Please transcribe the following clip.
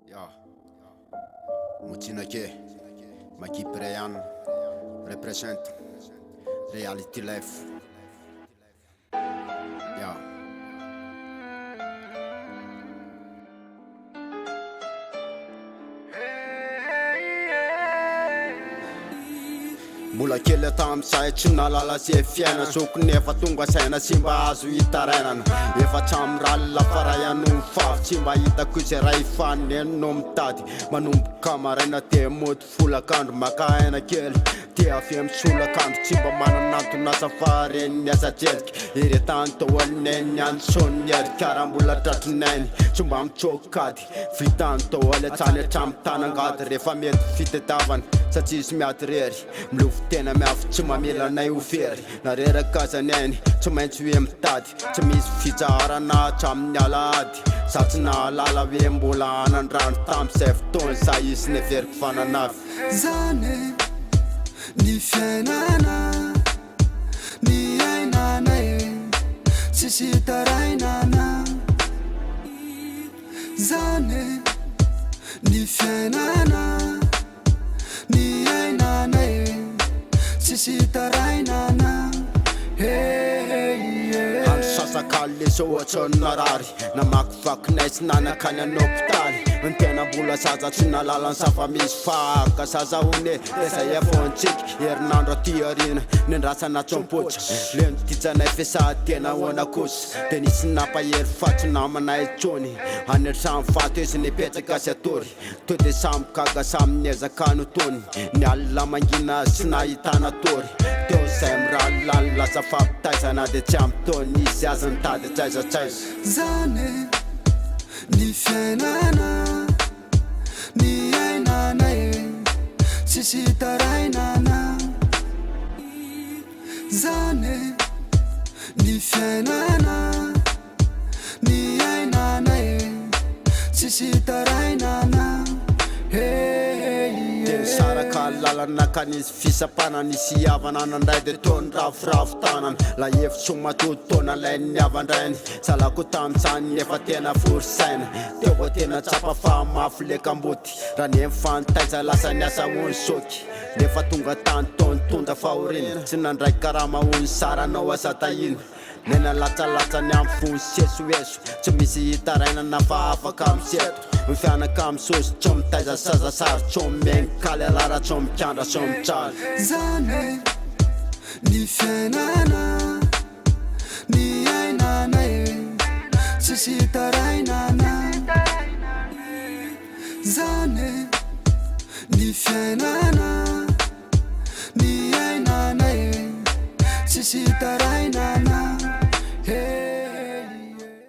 Ja, Mutsinake, Maki Brian, represent reality life. Ja. Mbola kely tamin'izay tsy nalala ze fiaina sokony efa tonga saina sy mba azo hitarainana efa tram'ralina faray anomfavy tsy mba hitako izay ray fanenino mitady manomboka maraina te mody folakandro maka aina kely te avy misolakandro tsy mba mananantona safareny asajelika iretany toalineny antsony ery karambola tratrineny tsy mba mitsokady vitany toaly atsany hatramintanangady rehefa mety fitadiavany sa tsisy miady rery milovo tena miafy tsy mamelanay ofery nareraka zaneny tsy maintsy hoe mitady tsy misy fizarana hatramin'ny alahady za tsy nahalala hoe mbola anandrano tam'izay fotoany za izy neveriko fananavy zane ny fiainana ny ainanay tsisy tarainana zane ny fiainana ny ainanay tsisy tarainana sasakaly le sohatsy narary namakivakinay sy nanakany any hôpitaly ny tena mbola saza tsy nalala ny safa misy fahaka sazahone ezay efontsika herinandro aty arina nendrasana tsompotra le nititsanay fiasahatena hoana kosa de nisy nampahery fatsy namanay tsony anetramy fato izy nipetsaka sy atory to de samykaga samy niezaka notony ny alina mangina sy nahitana tory teo zay miralilany lasa fampitaizana de tsy amitony izy azy nitady tsaizatsaiza zane ny fiainana ny ainanay tsisy tarainana zane ny fiainana ny ainanay tsisy tarainana saraka lalana kanisy fisapana nisy havana nandray de tony ravoravo tanana la efitsy matotona lain'ny havandrainy salako tam'izany efa tena forisaina teo tena tsapa fa mafy lekamboty raha nemy fantaiza lasa niasa ony soky nefa tonga tany tony tonda fahorina tsy nandray karama ony saranao asa tahina nena latsalatsany amy fony sesoeso tsy misy hitarainana fa afaka miseto mifianaka amisosy tsy mitaiza sazasary tsy miainkaly arara tsy mikandra tsy mitsara zane ny fiainana ny ainanay tsisy tarainana zane ny fiainana ny ainanay tsisy tarainana